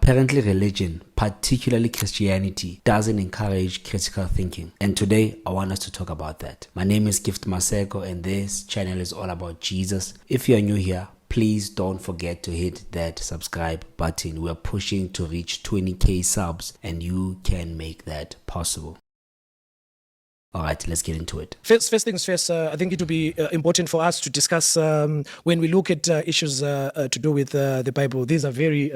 Apparently religion, particularly Christianity, doesn't encourage critical thinking. And today, I want us to talk about that. My name is Maseko and this channel is all about Jesus. If you are new here, please don't forget to hit that subscribe button. We're pushing to reach 20k subs and you can make that possible. All right, let's get into it. First things first, I think it will be important for us to discuss when we look at issues to do with the Bible. These are very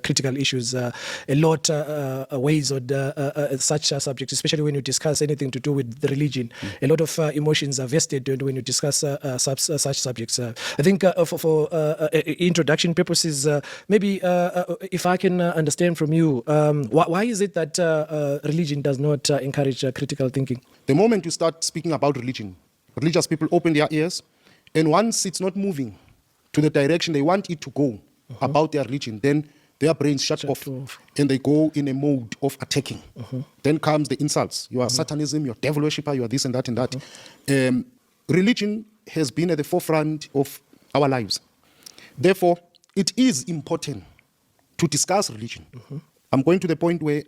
critical issues. A lot weighs on such subjects, especially when you discuss anything to do with the religion. A lot of emotions are vested when you discuss such subjects. I think for introduction purposes, maybe if I can understand from you, why is it that religion does not encourage critical thinking? The moment you start speaking about religion, religious people open their ears, and once it's not moving to the direction they want it to go about their religion, then their brains shut off and they go in a mode of attacking. Then comes the insults. You are Satanism, you're devil worshipper, you are this and that and that. Religion has been at the forefront of our lives. Therefore, it is important to discuss religion. I'm going to the point where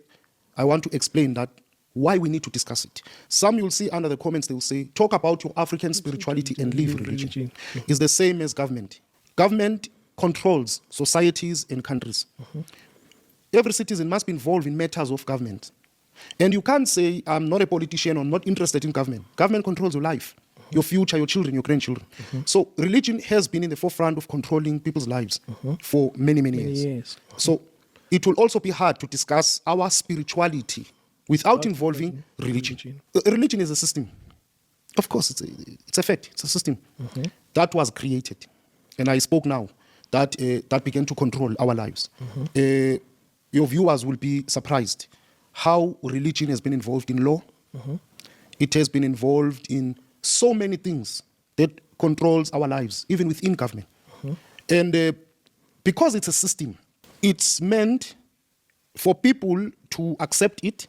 I want to explain that why we need to discuss it. Some you'll see under the comments, they will say, talk about your African spirituality and leave religion. It's the same as government. Government controls societies and countries. Every citizen must be involved in matters of government. And you can't say, I'm not a politician, I'm not interested in government. Government controls your life, your future, your children, your grandchildren. So religion has been in the forefront of controlling people's lives for many, many years. So it will also be hard to discuss our spirituality without involving religion. Religion is a system. Of course, it's a fact. It's a system that was created. And I spoke now that that began to control our lives. Your viewers will be surprised how religion has been involved in law. It has been involved in so many things that controls our lives, even within government. And because it's a system, it's meant for people to accept it,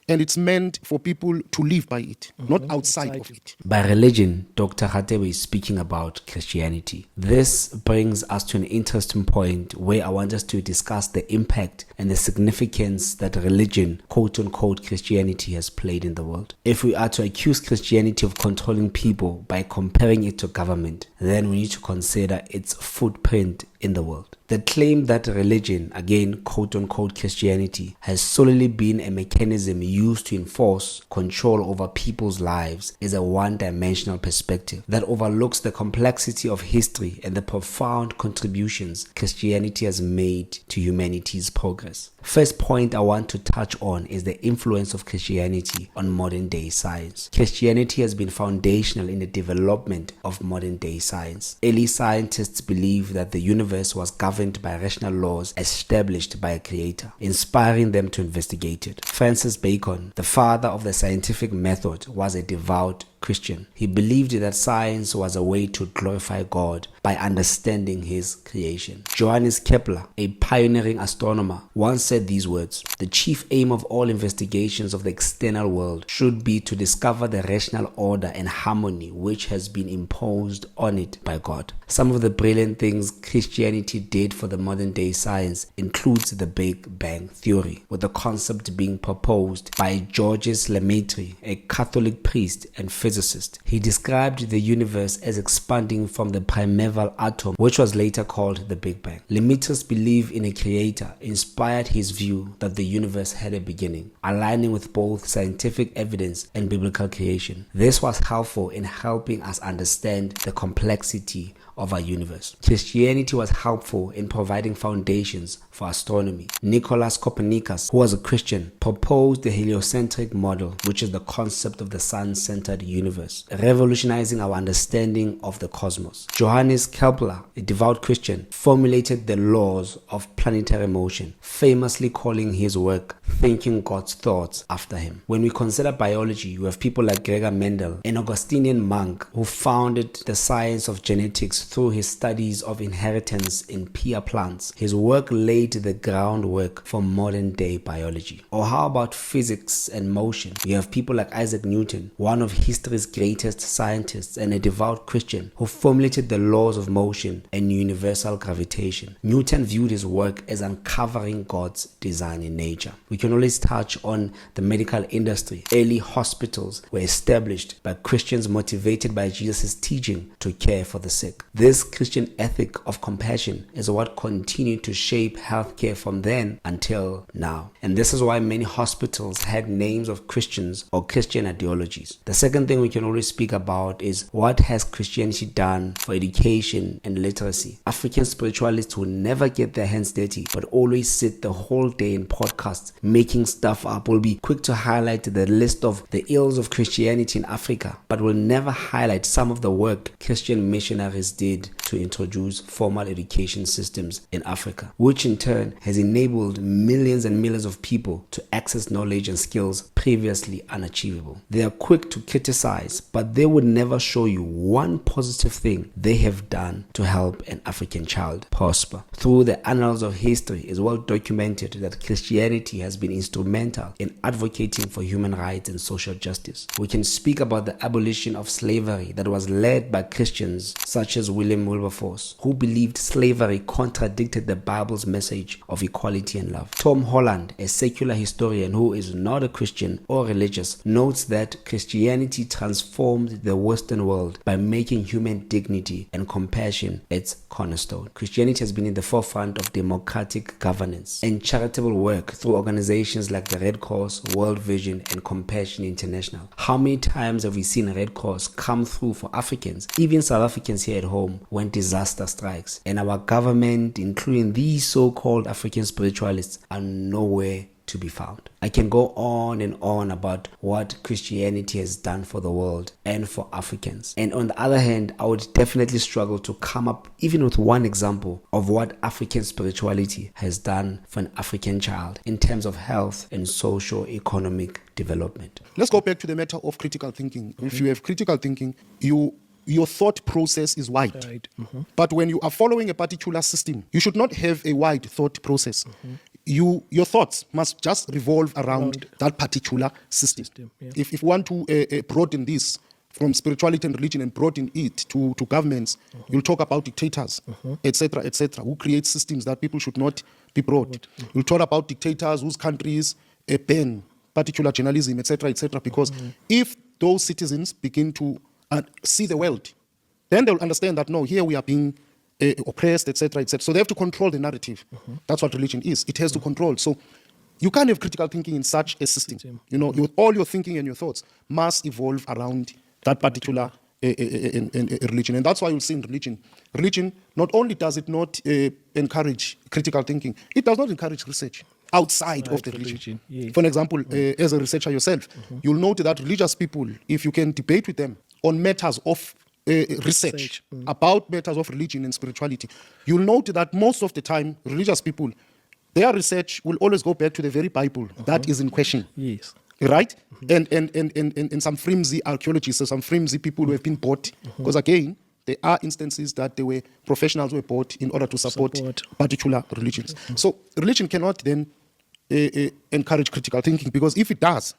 and it's meant for people to live by it, not outside of it. By religion, Dr. Radebe is speaking about Christianity. This brings us to an interesting point where I want us to discuss the impact and the significance that religion, quote-unquote Christianity, has played in the world. If we are to accuse Christianity of controlling people by comparing it to government, then we need to consider its footprint in the world. The claim that religion, again quote-unquote Christianity, has solely been a mechanism used to enforce control over people's lives is a one-dimensional perspective that overlooks the complexity of history and the profound contributions Christianity has made to humanity's progress. First point I want to touch on is the influence of Christianity on modern-day science. Christianity has been foundational in the development of modern-day science. Early scientists believed that the universe was governed by rational laws established by a creator, inspiring them to investigate it. Francis Bacon, the father of the scientific method, was a devout Christian. He believed that science was a way to glorify God by understanding his creation. Johannes Kepler, a pioneering astronomer, once said these words: "The chief aim of all investigations of the external world should be to discover the rational order and harmony which has been imposed on it by God." Some of the brilliant things Christianity did for the modern day science includes the Big Bang Theory, with the concept being proposed by Georges Lemaitre, a Catholic priest and physicist. He described the universe as expanding from the primeval atom, which was later called the Big Bang. Lemaitre's belief in a creator inspired his view that the universe had a beginning, aligning with both scientific evidence and biblical creation. This was helpful in helping us understand the complexity of our universe. Christianity was helpful in providing foundations for astronomy. Nicholas Copernicus, who was a Christian, proposed the heliocentric model, which is the concept of the sun-centered universe, revolutionizing our understanding of the cosmos. Johannes Kepler, a devout Christian, formulated the laws of planetary motion, famously calling his work "Thinking God's Thoughts" after him. When we consider biology, we have people like Gregor Mendel, an Augustinian monk who founded the science of genetics evidence through his studies of inheritance in pear plants. His work laid the groundwork for modern-day biology. Or how about physics and motion? You have people like Isaac Newton, one of history's greatest scientists and a devout Christian, who formulated the laws of motion and universal gravitation. Newton viewed his work as uncovering God's design in nature. We can always touch on the medical industry. Early hospitals were established by Christians motivated by Jesus' teaching to care for the sick. This Christian ethic of compassion is what continued to shape healthcare from then until now. And this is why many hospitals had names of Christians or Christian ideologies. The second thing we can always speak about is what has Christianity done for education and literacy. African spiritualists will never get their hands dirty, but always sit the whole day in podcasts making stuff up, will be quick to highlight the list of the ills of Christianity in Africa, but will never highlight some of the work Christian missionaries did to introduce formal education systems in Africa, which in turn has enabled millions and millions of people to access knowledge and skills previously unachievable. They are quick to criticize, but they would never show you one positive thing they have done to help an African child prosper. Through the annals of history, it is well documented that Christianity has been instrumental in advocating for human rights and social justice. We can speak about the abolition of slavery that was led by Christians such as William Wilberforce, who believed slavery contradicted the Bible's message of equality and love. Tom Holland, a secular historian who is not a Christian or religious, notes that Christianity transformed the Western world by making human dignity and compassion its cornerstone. Christianity has been in the forefront of democratic governance and charitable work through organizations like the Red Cross, World Vision, and Compassion International. How many times have we seen Red Cross come through for Africans, even South Africans here at home, when disaster strikes? And our government, including these so-called African spiritualists, are nowhere to be found. I can go on and on about what Christianity has done for the world and for Africans. And on the other hand, I would definitely struggle to come up even with one example of what African spirituality has done for an African child in terms of health and socio-economic development. Let's go back to the matter of critical thinking. If you have critical thinking, your thought process is wide. Right. But when you are following a particular system, you should not have a wide thought process. Your thoughts must just revolve around that particular system. Yeah. If you want to broaden this from spirituality and religion and broaden it to governments, you'll talk about dictators, etc., who create systems that people should not be brought. You'll talk about dictators whose countries ban particular journalism, etc., because if those citizens begin to see the world, then they'll understand that no, here we are being oppressed, etc., So they have to control the narrative. That's what religion is. It has to control. So you can't have critical thinking in such a system. All your thinking and your thoughts must evolve around that particular religion. And that's why you'll see in religion, not only does it not encourage critical thinking, it does not encourage research outside of the religion. Yes. For an example, as a researcher yourself, you'll note that religious people, if you can debate with them on matters of research about matters of religion and spirituality, you'll note that most of the time, religious people, their research will always go back to the very Bible that is in question. Yes. Right? And some flimsy archaeologists or some flimsy people who have been bought. Because again, there are instances that there were professionals who were bought in order to support particular religions. So religion cannot then encourage critical thinking, because if it does,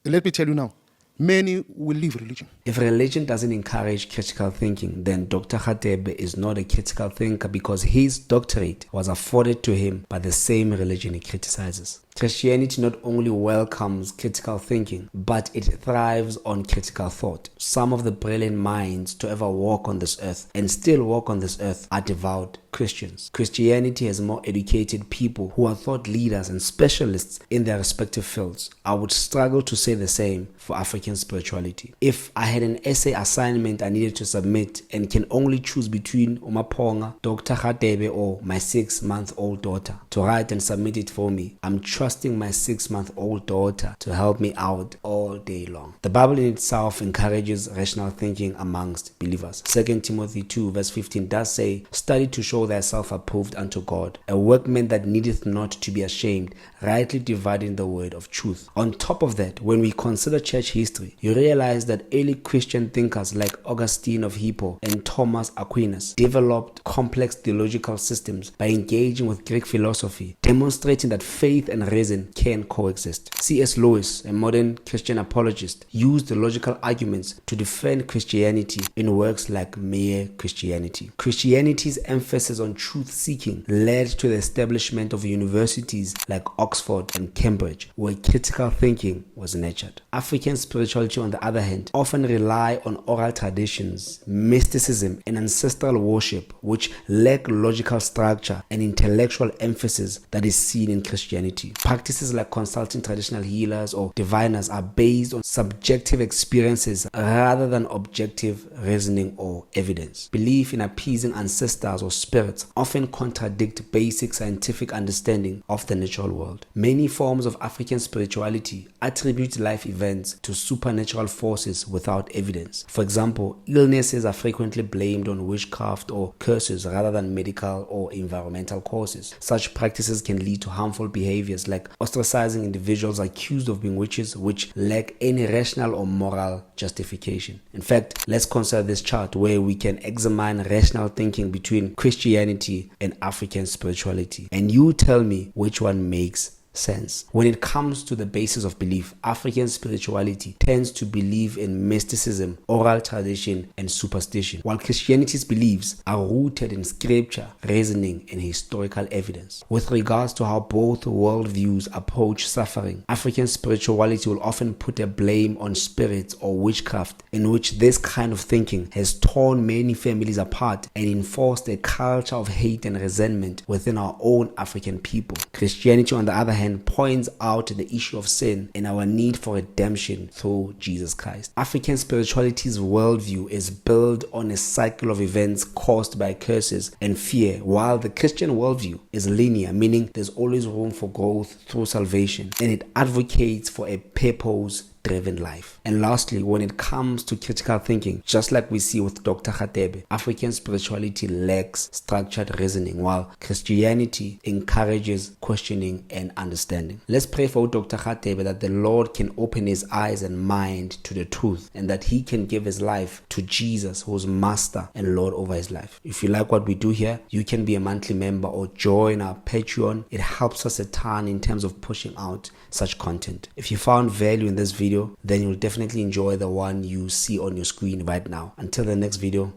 let me tell you now, many will leave religion. If religion doesn't encourage critical thinking, then Dr. Radebe is not a critical thinker, because his doctorate was afforded to him by the same religion he criticizes. Christianity not only welcomes critical thinking, but it thrives on critical thought. Some of the brilliant minds to ever walk on this earth and still walk on this earth are devout Christians. Christianity has more educated people who are thought leaders and specialists in their respective fields. I would struggle to say the same for African spirituality. If I had an essay assignment I needed to submit and can only choose between Umaponga, Dr. Radebe, or my 6-month-old daughter to write and submit it for me, I'm trusting my 6-month-old daughter to help me out all day long. The Bible in itself encourages rational thinking amongst believers. 2 Timothy 2 verse 15 does say, study to show show thyself approved unto God, a workman that needeth not to be ashamed, rightly dividing the word of truth. On top of that, when we consider church history, you realize that early Christian thinkers like Augustine of Hippo and Thomas Aquinas developed complex theological systems by engaging with Greek philosophy, demonstrating that faith and reason can coexist. C.S. Lewis, a modern Christian apologist, used logical arguments to defend Christianity in works like Mere Christianity. Christianity's emphasis on truth-seeking led to the establishment of universities like Oxford and Cambridge, where critical thinking was nurtured. African spirituality, on the other hand, often rely on oral traditions, mysticism, and ancestral worship, which lack logical structure and intellectual emphasis that is seen in Christianity. Practices like consulting traditional healers or diviners are based on subjective experiences rather than objective reasoning or evidence. Belief in appeasing ancestors or spirits often contradict basic scientific understanding of the natural world. Many forms of African spirituality attribute life events to supernatural forces without evidence. For example, illnesses are frequently blamed on witchcraft or curses rather than medical or environmental causes. Such practices can lead to harmful behaviors like ostracizing individuals accused of being witches, which lack any rational or moral justification. In fact, let's consider this chart where we can examine rational thinking between Christianity and African spirituality, and you tell me which one makes sense. When it comes to the basis of belief, African spirituality tends to believe in mysticism, oral tradition, and superstition, while Christianity's beliefs are rooted in scripture, reasoning, and historical evidence. With regards to how both worldviews approach suffering, African spirituality will often put a blame on spirits or witchcraft, in which this kind of thinking has torn many families apart and enforced a culture of hate and resentment within our own African people. Christianity, on the other hand, points out the issue of sin and our need for redemption through Jesus Christ. African spirituality's worldview is built on a cycle of events caused by curses and fear, while the Christian worldview is linear, meaning there's always room for growth through salvation, and it advocates for a purpose-driven life. And lastly, when it comes to critical thinking, just like we see with Dr. Radebe, African spirituality lacks structured reasoning, while Christianity encourages questioning and understanding. Let's pray for Dr. Radebe that the Lord can open his eyes and mind to the truth, and that he can give his life to Jesus, who's master and Lord over his life. If you like what we do here, you can be a monthly member or join our Patreon. It helps us a ton in terms of pushing out such content. If you found value in this video, then you'll definitely enjoy the one you see on your screen right now. Until the next video,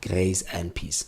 grace and peace.